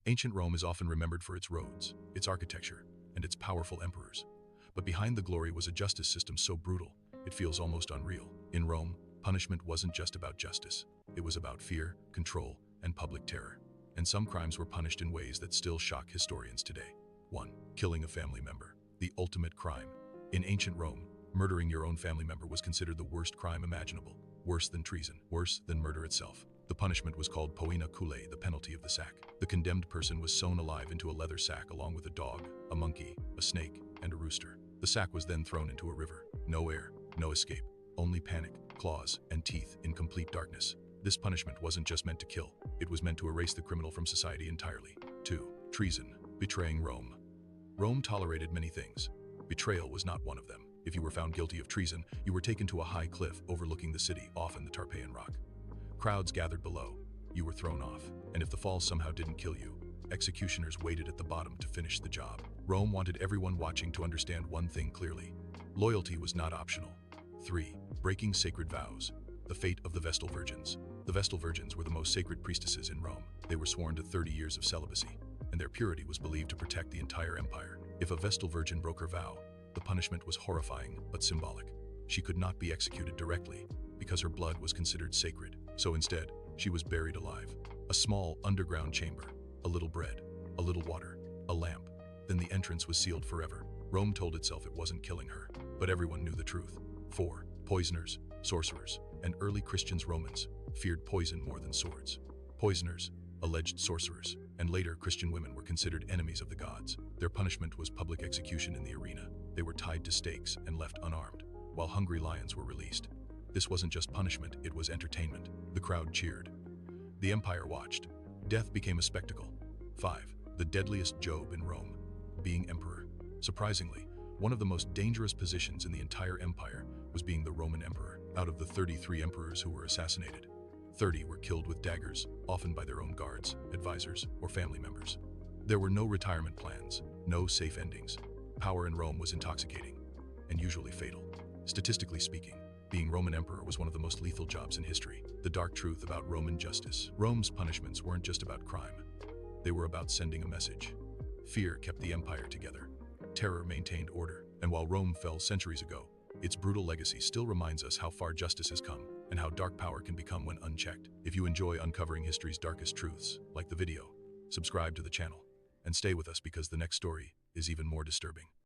Ancient Rome is often remembered for its roads, its architecture, and its powerful emperors. But behind the glory was a justice system so brutal, it feels almost unreal. In Rome, punishment wasn't just about justice. It was about fear, control, and public terror. And some crimes were punished in ways that still shock historians today. 1. Killing a family member. The ultimate crime. In ancient Rome, murdering your own family member was considered the worst crime imaginable. Worse than treason, worse than murder itself. The punishment was called poena culae, the penalty of the sack. The condemned person was sewn alive into a leather sack along with a dog, a monkey, a snake, and a rooster. The sack was then thrown into a river. No air, no escape, only panic, claws, and teeth in complete darkness. This punishment wasn't just meant to kill, it was meant to erase the criminal from society entirely. 2. Treason. Betraying Rome. Rome tolerated many things. Betrayal was not one of them. If you were found guilty of treason, you were taken to a high cliff overlooking the city, often the Tarpeian Rock. Crowds gathered below. You were thrown off, and if the fall somehow didn't kill you, executioners waited at the bottom to finish the job. Rome wanted everyone watching to understand one thing clearly. Loyalty was not optional. 3. Breaking sacred vows. The fate of the Vestal Virgins. The Vestal Virgins were the most sacred priestesses in Rome. They were sworn to 30 years of celibacy, and their purity was believed to protect the entire empire. If a Vestal Virgin broke her vow, the punishment was horrifying but symbolic. She could not be executed directly because her blood was considered sacred. So instead, she was buried alive. A small underground chamber, a little bread, a little water, a lamp. Then the entrance was sealed forever. Rome told itself it wasn't killing her, but everyone knew the truth. 4. Poisoners, sorcerers, and early Christians. Romans feared poison more than swords. Poisoners, alleged sorcerers, and later Christian women were considered enemies of the gods. Their punishment was public execution in the arena. They were tied to stakes and left unarmed, while hungry lions were released. This wasn't just punishment, it was entertainment. The crowd cheered. The empire watched. Death became a spectacle. 5. The deadliest job in Rome. Being emperor. Surprisingly, one of the most dangerous positions in the entire empire was being the Roman emperor. Out of the 33 emperors who were assassinated, 30 were killed with daggers, often by their own guards, advisors, or family members. There were no retirement plans, no safe endings. Power in Rome was intoxicating, and usually fatal. Statistically speaking, being Roman emperor was one of the most lethal jobs in history. The dark truth about Roman justice. Rome's punishments weren't just about crime. They were about sending a message. Fear kept the empire together. Terror maintained order. And while Rome fell centuries ago, its brutal legacy still reminds us how far justice has come and how dark power can become when unchecked. If you enjoy uncovering history's darkest truths, like the video, subscribe to the channel, and stay with us because the next story is even more disturbing.